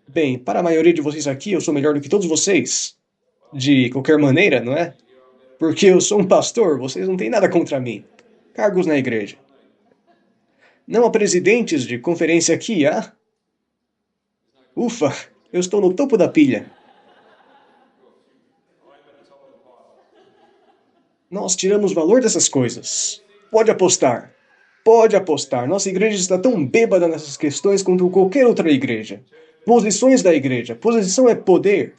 Bem, para a maioria de vocês aqui, eu sou melhor do que todos vocês. De qualquer maneira, não é? Porque eu sou um pastor, vocês não têm nada contra mim. Cargos na igreja. Não há presidentes de conferência aqui, há? Ufa, eu estou no topo da pilha. Nós tiramos valor dessas coisas. Pode apostar. Pode apostar. Nossa igreja está tão bêbada nessas questões quanto qualquer outra igreja. Posições da igreja. Posição é poder.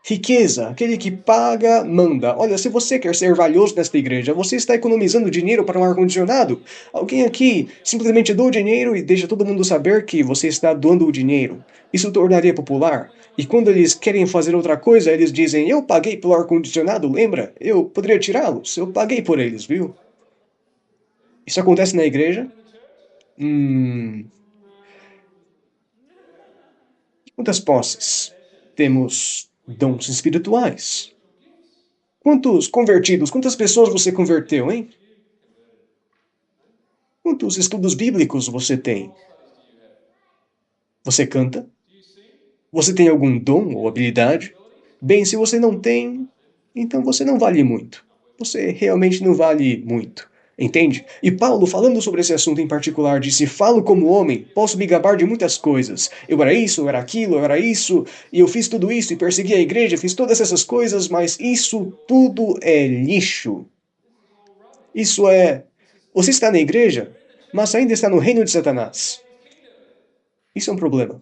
Riqueza. Aquele que paga, manda. Olha, se você quer ser valioso nesta igreja, você está economizando dinheiro para um ar-condicionado? Alguém aqui simplesmente doa o dinheiro e deixa todo mundo saber que você está doando o dinheiro. Isso tornaria popular. E quando eles querem fazer outra coisa, eles dizem: Eu paguei pelo ar-condicionado, lembra? Eu poderia tirá-los. Eu paguei por eles, viu? Isso acontece na igreja? Hum. Quantas posses? Temos dons espirituais. Quantos convertidos? Quantas pessoas você converteu, hein? Quantos estudos bíblicos você tem? Você canta? Você tem algum dom ou habilidade? Bem, se você não tem, então você não vale muito. Você realmente não vale muito. Entende? E Paulo, falando sobre esse assunto em particular, disse: falo como homem, posso me gabar de muitas coisas. Eu era isso, eu era aquilo, eu era isso, e eu fiz tudo isso, e persegui a igreja, fiz todas essas coisas, mas isso tudo é lixo. Isso é. Você está na igreja, mas ainda está no reino de Satanás. Isso é um problema.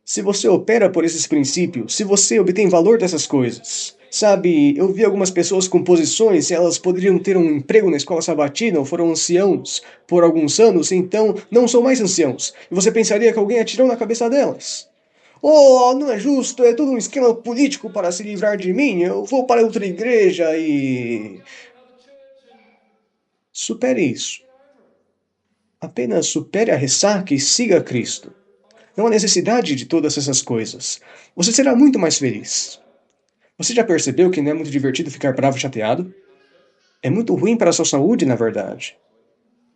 Se você opera por esses princípios, se você obtém valor dessas coisas, sabe, eu vi algumas pessoas com posições, elas poderiam ter um emprego na escola sabatina ou foram anciãos por alguns anos, então não são mais anciãos. E você pensaria que alguém atirou na cabeça delas. Oh, não é justo, é todo um esquema político para se livrar de mim, eu vou para outra igreja e. Supere isso. Apenas supere a ressaca e siga Cristo. Não há necessidade de todas essas coisas. Você será muito mais feliz. Você já percebeu que não é muito divertido ficar bravo e chateado? É muito ruim para a sua saúde, na verdade.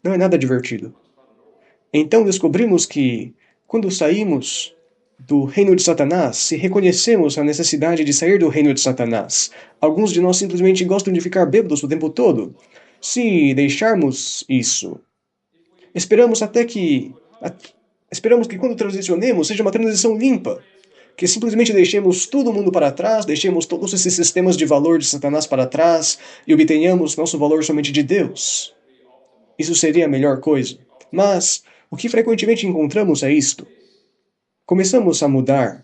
Não é nada divertido. Então descobrimos que, quando saímos do reino de Satanás, se reconhecemos a necessidade de sair do reino de Satanás, alguns de nós simplesmente gostam de ficar bêbados o tempo todo. Se deixarmos isso, esperamos até que. Esperamos que quando transicionemos seja uma transição limpa, que simplesmente deixemos todo mundo para trás, deixemos todos esses sistemas de valor de Satanás para trás e obtenhamos nosso valor somente de Deus. Isso seria a melhor coisa. Mas o que frequentemente encontramos é isto. Começamos a mudar,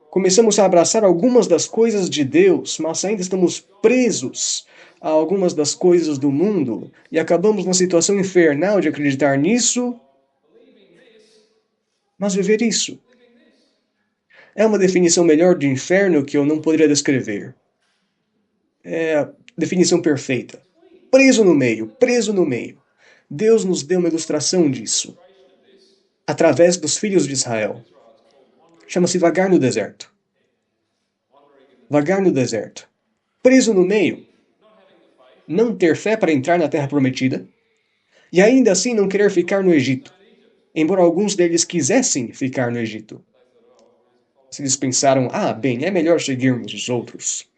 começamos a abraçar algumas das coisas de Deus, mas ainda estamos presos a algumas das coisas do mundo e acabamos na situação infernal de acreditar nisso, mas viver isso. É uma definição melhor de inferno que eu não poderia descrever. É a definição perfeita. Preso no meio, preso no meio. Deus nos deu uma ilustração disso, através dos filhos de Israel. Chama-se vagar no deserto. Vagar no deserto. Preso no meio. Não ter fé para entrar na terra prometida. E ainda assim não querer ficar no Egito. Embora alguns deles quisessem ficar no Egito. Eles pensaram, bem, é melhor seguirmos os outros.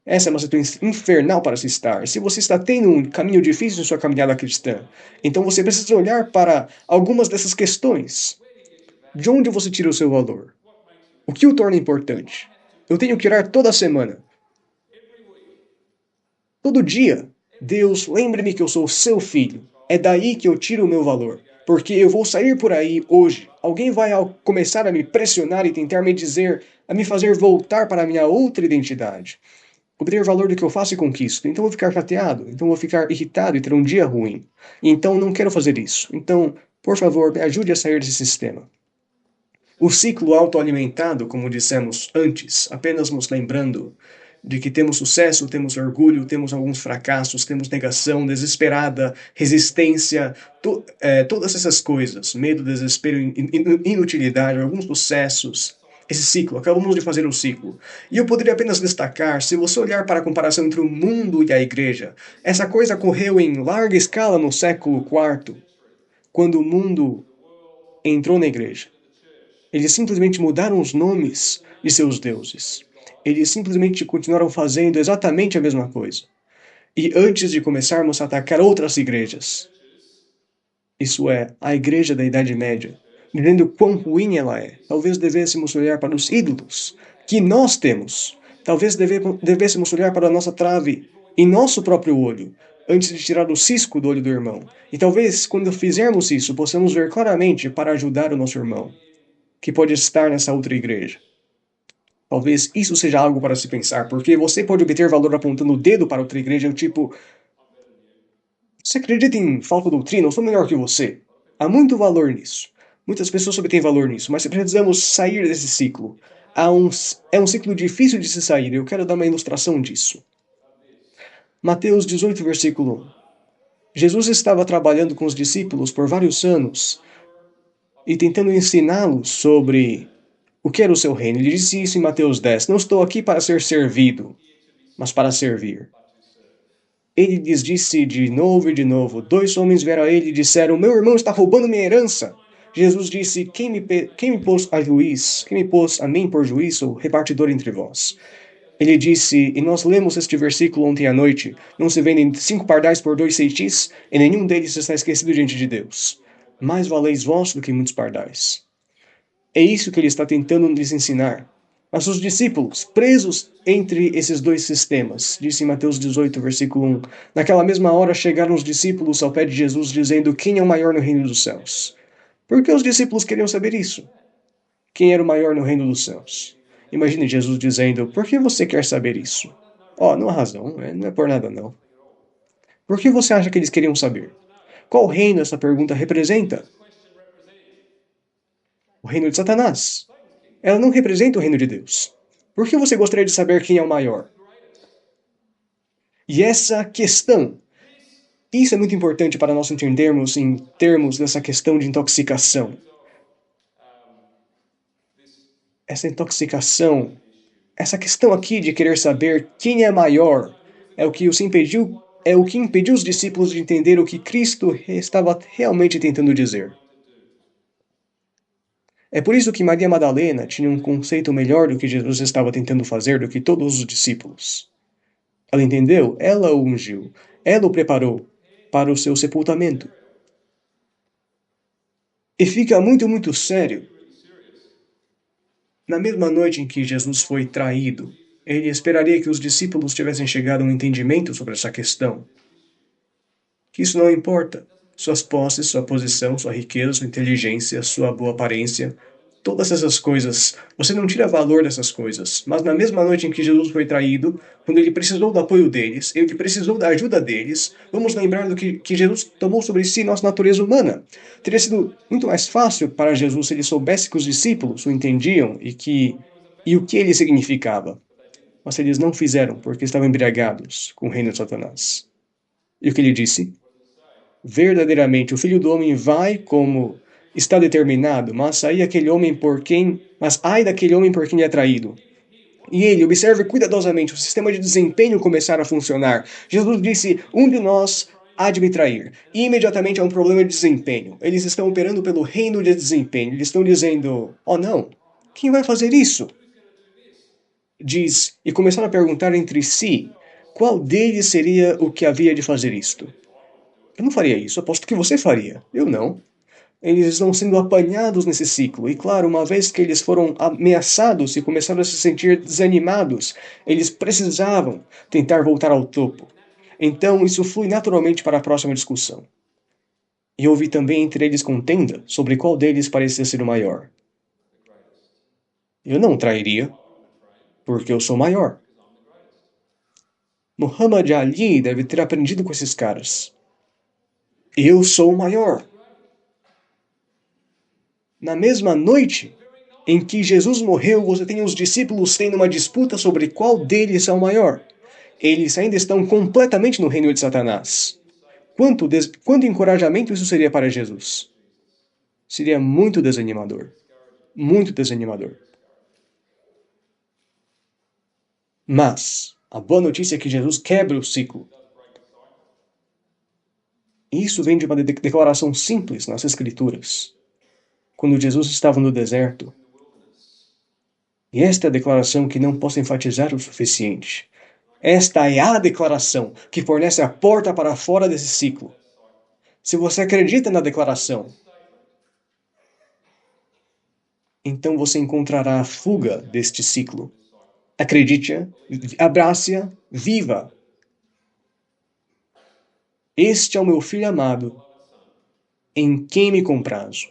Essa é uma situação infernal para se estar. Se você está tendo um caminho difícil em sua caminhada cristã, então você precisa olhar para algumas dessas questões. De onde você tira o seu valor? O que o torna importante? Eu tenho que orar toda semana. Todo dia. Deus, lembre-me que eu sou seu filho. É daí que eu tiro o meu valor. Porque eu vou sair por aí hoje. Alguém vai começar a me pressionar e tentar me dizer, a me fazer voltar para a minha outra identidade. Obter valor do que eu faço e conquisto. Então eu vou ficar chateado. Então eu vou ficar irritado e ter um dia ruim. Então não quero fazer isso. Então, por favor, me ajude a sair desse sistema. O ciclo autoalimentado, como dissemos antes, apenas nos lembrando de que temos sucesso, temos orgulho, temos alguns fracassos, temos negação, desesperada, resistência, todas essas coisas, medo, desespero, inutilidade, alguns sucessos. Esse ciclo, acabamos de fazer um ciclo. E eu poderia apenas destacar, se você olhar para a comparação entre o mundo e a igreja, essa coisa ocorreu em larga escala no século IV, quando o mundo entrou na igreja. Eles simplesmente mudaram os nomes de seus deuses. Eles simplesmente continuaram fazendo exatamente a mesma coisa. E antes de começarmos a atacar outras igrejas, isso é, a igreja da Idade Média, dizendo quão ruim ela é, talvez devêssemos olhar para os ídolos que nós temos. Talvez devêssemos olhar para a nossa trave em nosso próprio olho, antes de tirar o cisco do olho do irmão. E talvez, quando fizermos isso, possamos ver claramente para ajudar o nosso irmão, que pode estar nessa outra igreja. Talvez isso seja algo para se pensar, porque você pode obter valor apontando o dedo para outra igreja, tipo, você acredita em falsa doutrina? Eu sou melhor que você. Há muito valor nisso. Muitas pessoas obtêm valor nisso, mas precisamos sair desse ciclo. É um ciclo difícil de se sair, eu quero dar uma ilustração disso. Mateus 18, versículo 1. Jesus estava trabalhando com os discípulos por vários anos e tentando ensiná-los sobre o que era o seu reino. Ele disse isso em Mateus 10. Não estou aqui para ser servido, mas para servir. Ele lhes disse de novo e de novo. 2 homens vieram a ele e disseram, meu irmão está roubando minha herança. Jesus disse, quem me pôs a juiz? Quem me pôs a mim por juiz ou repartidor entre vós? Ele disse, e nós lemos este versículo ontem à noite, não se vendem 5 pardais por 2 ceitis, e nenhum deles está esquecido diante de Deus. Mais valeis vós do que muitos pardais. É isso que ele está tentando nos ensinar. Mas os discípulos, presos entre esses dois sistemas, disse em Mateus 18, versículo 1, naquela mesma hora chegaram os discípulos ao pé de Jesus, dizendo, quem é o maior no reino dos céus? Por que os discípulos queriam saber isso? Quem era o maior no reino dos céus? Imagine Jesus dizendo, por que você quer saber isso? Não há razão, não é por nada não. Por que você acha que eles queriam saber? Qual reino essa pergunta representa? O reino de Satanás. Ela não representa o reino de Deus. Por que você gostaria de saber quem é o maior? E essa questão, isso é muito importante para nós entendermos em termos dessa questão de intoxicação. Essa intoxicação, essa questão aqui de querer saber quem é maior, é o que impediu os discípulos de entender o que Cristo estava realmente tentando dizer. É por isso que Maria Madalena tinha um conceito melhor do que Jesus estava tentando fazer do que todos os discípulos. Ela entendeu, ela o ungiu, ela o preparou para o seu sepultamento. E fica muito, muito sério. Na mesma noite em que Jesus foi traído, ele esperaria que os discípulos tivessem chegado a um entendimento sobre essa questão. Que isso não importa. Suas posses, sua posição, sua riqueza, sua inteligência, sua boa aparência, todas essas coisas, você não tira valor dessas coisas. Mas na mesma noite em que Jesus foi traído, quando ele precisou do apoio deles, ele precisou da ajuda deles, vamos lembrar do que Jesus tomou sobre si nossa natureza humana. Teria sido muito mais fácil para Jesus se ele soubesse que os discípulos o entendiam e o que ele significava. Mas eles não fizeram, porque estavam embriagados com o reino de Satanás. E o que ele disse? Verdadeiramente, o Filho do Homem vai como está determinado, mas ai daquele homem por quem é traído. E ele observe cuidadosamente o sistema de desempenho começar a funcionar. Jesus disse, um de nós há de me trair. E imediatamente há um problema de desempenho. Eles estão operando pelo reino de desempenho. Eles estão dizendo, oh não, quem vai fazer isso? E começaram a perguntar entre si, qual deles seria o que havia de fazer isto? Eu não faria isso, aposto que você faria. Eu não. Eles estão sendo apanhados nesse ciclo. E claro, uma vez que eles foram ameaçados e começaram a se sentir desanimados, eles precisavam tentar voltar ao topo. Então, isso flui naturalmente para a próxima discussão. E houve também entre eles contenda sobre qual deles parecia ser o maior. Eu não trairia, porque eu sou maior. Muhammad Ali deve ter aprendido com esses caras. Eu sou o maior. Na mesma noite em que Jesus morreu, você tem os discípulos tendo uma disputa sobre qual deles é o maior. Eles ainda estão completamente no reino de Satanás. Quanto encorajamento isso seria para Jesus? Seria muito desanimador. Muito desanimador. Mas a boa notícia é que Jesus quebra o ciclo. Isso vem de uma declaração simples nas Escrituras. Quando Jesus estava no deserto. E esta é a declaração que não posso enfatizar o suficiente. Esta é a declaração que fornece a porta para fora desse ciclo. Se você acredita na declaração, então você encontrará a fuga deste ciclo. Acredite-a, abrace-a, viva. Este é o meu filho amado, em quem me comprazo.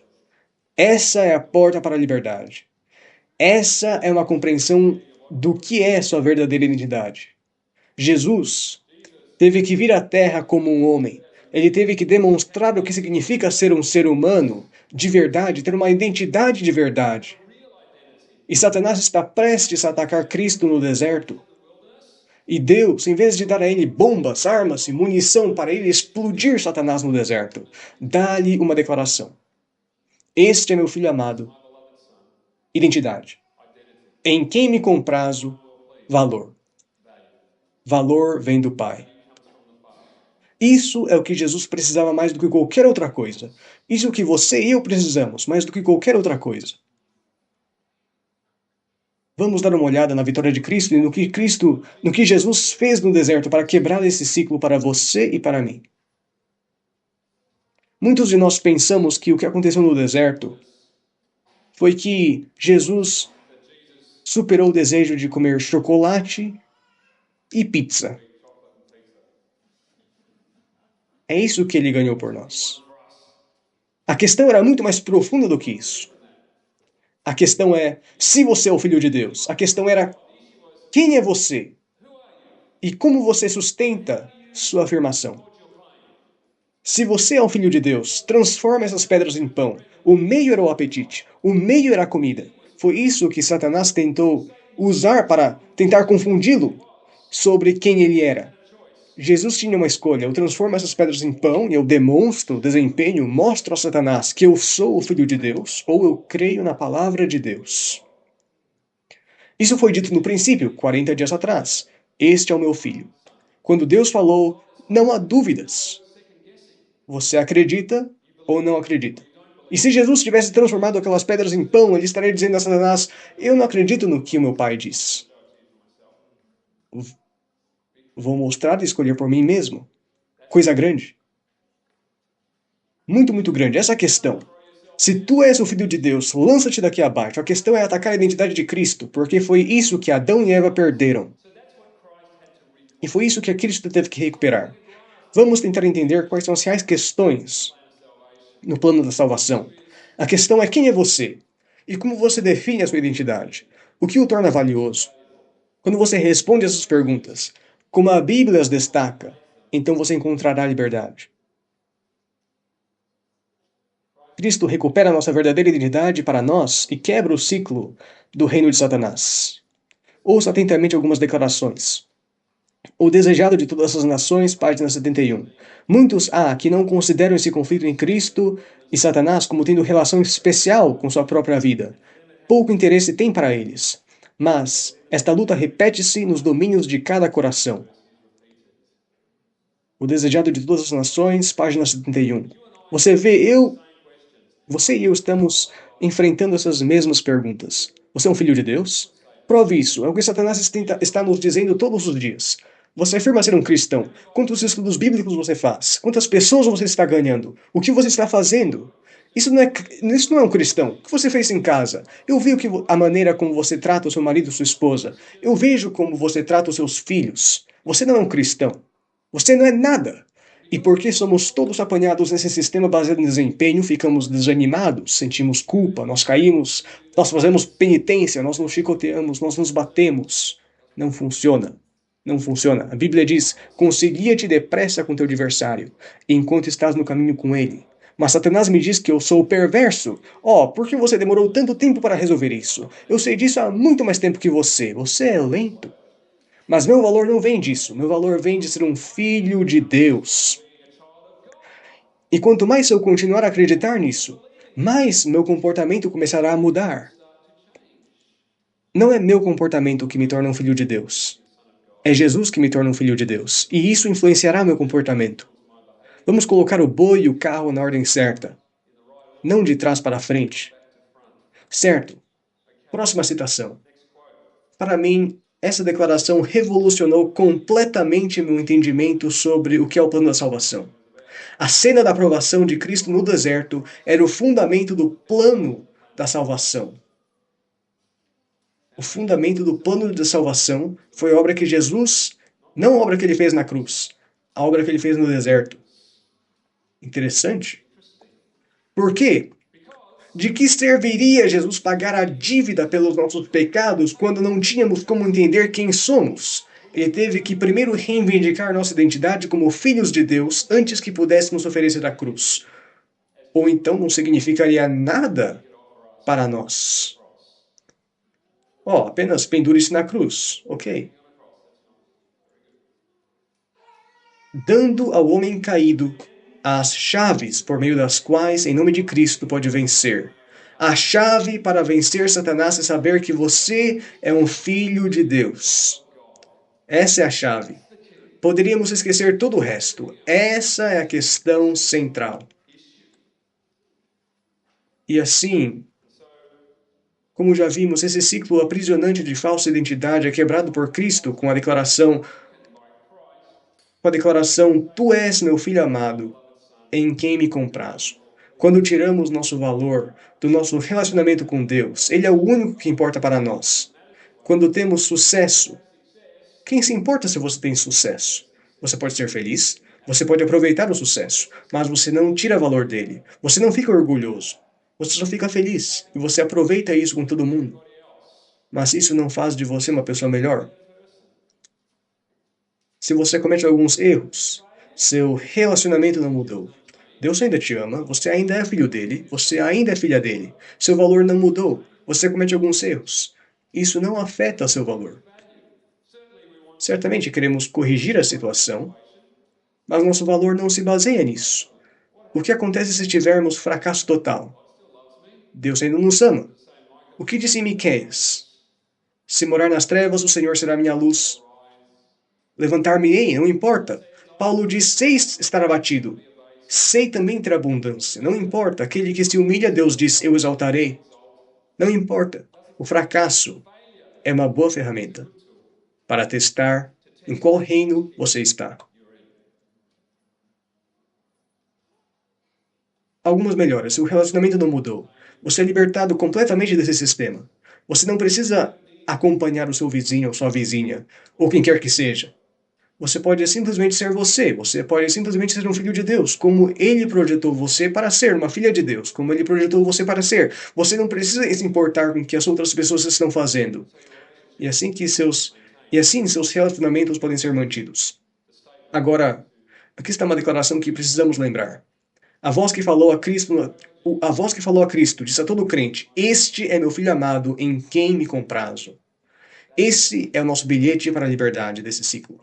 Essa é a porta para a liberdade. Essa é uma compreensão do que é sua verdadeira identidade. Jesus teve que vir à Terra como um homem. Ele teve que demonstrar o que significa ser um ser humano de verdade, ter uma identidade de verdade. E Satanás está prestes a atacar Cristo no deserto. E Deus, em vez de dar a ele bombas, armas e munição para ele explodir Satanás no deserto, dá-lhe uma declaração. Este é meu filho amado. Identidade. Em quem me comprazo, valor. Valor vem do Pai. Isso é o que Jesus precisava mais do que qualquer outra coisa. Isso é o que você e eu precisamos mais do que qualquer outra coisa. Vamos dar uma olhada na vitória de Cristo e no que Jesus fez no deserto para quebrar esse ciclo para você e para mim. Muitos de nós pensamos que o que aconteceu no deserto foi que Jesus superou o desejo de comer chocolate e pizza. É isso que ele ganhou por nós. A questão era muito mais profunda do que isso. A questão é se você é o Filho de Deus. A questão era quem é você e como você sustenta sua afirmação. Se você é um filho de Deus, transforma essas pedras em pão. O meio era o apetite, o meio era a comida. Foi isso que Satanás tentou usar para tentar confundi-lo sobre quem ele era. Jesus tinha uma escolha: eu transformo essas pedras em pão e eu demonstro, desempenho, mostro a Satanás que eu sou o Filho de Deus, ou eu creio na palavra de Deus. Isso foi dito no princípio, 40 dias atrás. Este é o meu filho. Quando Deus falou, não há dúvidas. Você acredita ou não acredita? E se Jesus tivesse transformado aquelas pedras em pão, ele estaria dizendo a Satanás: eu não acredito no que o meu pai diz. Vou mostrar e escolher por mim mesmo. Coisa grande. Muito, muito grande. Essa é a questão. Se tu és o Filho de Deus, lança-te daqui abaixo. A questão é atacar a identidade de Cristo, porque foi isso que Adão e Eva perderam. E foi isso que Cristo teve que recuperar. Vamos tentar entender quais são as reais questões no plano da salvação. A questão é quem é você e como você define a sua identidade. O que o torna valioso? Quando você responde essas perguntas, como a Bíblia as destaca, então você encontrará liberdade. Cristo recupera nossa verdadeira identidade para nós e quebra o ciclo do reino de Satanás. Ouça atentamente algumas declarações. O desejado de todas as nações, página 71. Muitos há que não consideram esse conflito em Cristo e Satanás como tendo relação especial com sua própria vida. Pouco interesse tem para eles. Mas esta luta repete-se nos domínios de cada coração. O desejado de todas as nações, página 71. Você e eu estamos enfrentando essas mesmas perguntas. Você é um filho de Deus? Prove isso. É o que Satanás está nos dizendo todos os dias. Você afirma ser um cristão. Quantos estudos bíblicos você faz? Quantas pessoas você está ganhando? O que você está fazendo? Isso não é um cristão. O que você fez em casa? Eu vi a maneira como você trata o seu marido e sua esposa. Eu vejo como você trata os seus filhos. Você não é um cristão. Você não é nada. E porque somos todos apanhados nesse sistema baseado em desempenho, ficamos desanimados, sentimos culpa, nós caímos, nós fazemos penitência, nós nos chicoteamos, nós nos batemos. Não funciona. Não funciona. A Bíblia diz: concilia-te depressa com teu adversário, enquanto estás no caminho com ele. Mas Satanás me diz que eu sou perverso. Por que você demorou tanto tempo para resolver isso? Eu sei disso há muito mais tempo que você. Você é lento. Mas meu valor não vem disso. Meu valor vem de ser um filho de Deus. E quanto mais eu continuar a acreditar nisso, mais meu comportamento começará a mudar. Não é meu comportamento que me torna um filho de Deus. É Jesus que me torna um filho de Deus. E isso influenciará meu comportamento. Vamos colocar o boi e o carro na ordem certa. Não de trás para frente. Certo. Próxima citação. Para mim, essa declaração revolucionou completamente meu entendimento sobre o que é o plano da salvação. A cena da aprovação de Cristo no deserto era o fundamento do plano da salvação. O fundamento do plano da salvação foi a obra que Jesus, não a obra que ele fez na cruz, a obra que ele fez no deserto. Interessante. Por quê? De que serviria Jesus pagar a dívida pelos nossos pecados quando não tínhamos como entender quem somos? Ele teve que primeiro reivindicar nossa identidade como filhos de Deus antes que pudéssemos oferecer a cruz. Ou então não significaria nada para nós. Apenas pendure-se na cruz. Ok. Dando ao homem caído as chaves por meio das quais, em nome de Cristo, pode vencer. A chave para vencer Satanás é saber que você é um filho de Deus. Essa é a chave. Poderíamos esquecer todo o resto. Essa é a questão central. E assim, Como já vimos, esse ciclo aprisionante de falsa identidade é quebrado por Cristo com a declaração, Tu és meu filho amado, em quem me comprazo. Quando tiramos nosso valor do nosso relacionamento com Deus, Ele é o único que importa para nós. Quando temos sucesso, quem se importa se você tem sucesso? Você pode ser feliz, você pode aproveitar o sucesso, mas você não tira valor dele. Você não fica orgulhoso. Você só fica feliz e você aproveita isso com todo mundo. Mas isso não faz de você uma pessoa melhor. Se você comete alguns erros, seu relacionamento não mudou. Deus ainda te ama, você ainda é filho dele, você ainda é filha dele. Seu valor não mudou, você comete alguns erros. Isso não afeta seu valor. Certamente queremos corrigir a situação, mas nosso valor não se baseia nisso. O que acontece se tivermos fracasso total? Deus ainda nos ama. O que disse Miqueias? Se morar nas trevas, o Senhor será minha luz. Levantar-me-ei, não importa. Paulo diz, sei estar abatido. Sei também ter abundância. Não importa. Aquele que se humilha, Deus diz, eu exaltarei. Não importa. O fracasso é uma boa ferramenta para testar em qual reino você está. Algumas melhoras. Se o relacionamento não mudou, você é libertado completamente desse sistema. Você não precisa acompanhar o seu vizinho ou sua vizinha, ou quem quer que seja. Você pode simplesmente ser você. Você pode simplesmente ser um filho de Deus, como Ele projetou você para ser, uma filha de Deus, como Ele projetou você para ser. Você não precisa se importar com o que as outras pessoas estão fazendo. E assim seus relacionamentos podem ser mantidos. Agora, aqui está uma declaração que precisamos lembrar. A voz que falou a Cristo disse a todo crente: Este é meu filho amado, em quem me comprazo. Esse é o nosso bilhete para a liberdade desse ciclo.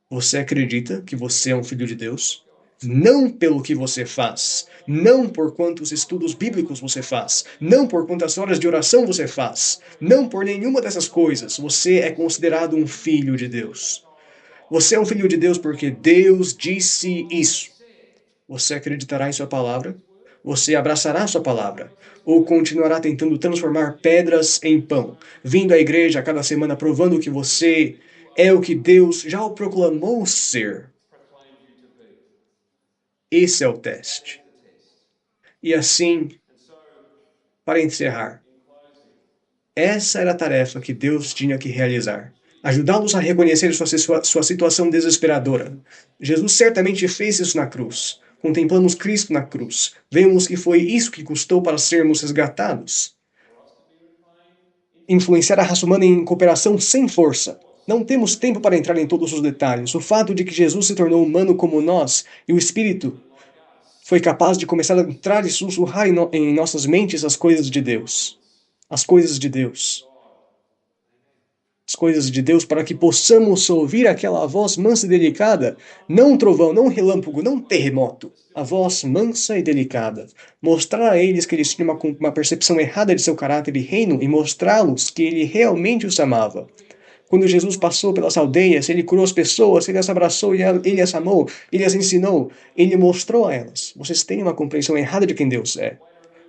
Você acredita que você é um filho de Deus? Não pelo que você faz, não por quantos estudos bíblicos você faz, não por quantas horas de oração você faz, não por nenhuma dessas coisas. Você é considerado um filho de Deus. Você é um filho de Deus porque Deus disse isso. Você acreditará em sua palavra? Você abraçará sua palavra? Ou continuará tentando transformar pedras em pão, vindo à igreja a cada semana provando que você é o que Deus já o proclamou ser? Esse é o teste. E assim, para encerrar, essa era a tarefa que Deus tinha que realizar. Ajudá-los a reconhecer sua situação desesperadora. Jesus certamente fez isso na cruz. Contemplamos Cristo na cruz. Vemos que foi isso que custou para sermos resgatados. Influenciar a raça humana em cooperação sem força. Não temos tempo para entrar em todos os detalhes. O fato de que Jesus se tornou humano como nós e o Espírito foi capaz de começar a entrar e sussurrar em nossas mentes as coisas de Deus. As coisas de Deus. As coisas de Deus para que possamos ouvir aquela voz mansa e delicada, não um trovão, não um relâmpago, não um terremoto, a voz mansa e delicada. Mostrar a eles que eles tinham uma percepção errada de seu caráter e reino e mostrá-los que ele realmente os amava. Quando Jesus passou pelas aldeias, ele curou as pessoas, ele as abraçou, ele as amou, ele as ensinou, ele mostrou a elas. Vocês têm uma compreensão errada de quem Deus é.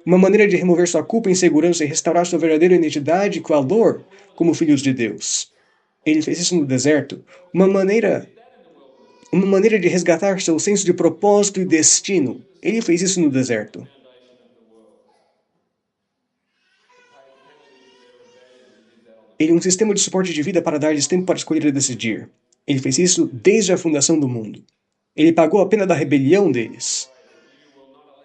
Uma maneira de remover sua culpa, insegurança e restaurar sua verdadeira identidade e valor como filhos de Deus. Ele fez isso no deserto. Uma maneira de resgatar seu senso de propósito e destino. Ele fez isso no deserto. Ele é um sistema de suporte de vida para dar-lhes tempo para escolher e decidir. Ele fez isso desde a fundação do mundo. Ele pagou a pena da rebelião deles.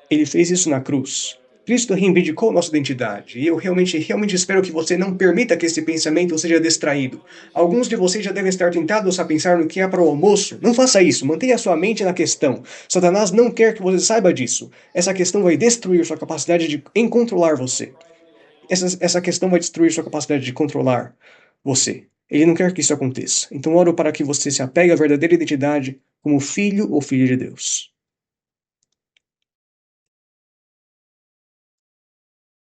Ele fez isso na cruz. Cristo reivindicou nossa identidade, e eu realmente espero que você não permita que esse pensamento seja distraído. Alguns de vocês já devem estar tentados a pensar no que é para o almoço. Não faça isso, mantenha sua mente na questão. Satanás não quer que você saiba disso. Essa questão vai destruir sua capacidade em controlar você. Essa questão vai destruir sua capacidade de controlar você. Ele não quer que isso aconteça. Então oro para que você se apegue à verdadeira identidade como filho ou filha de Deus.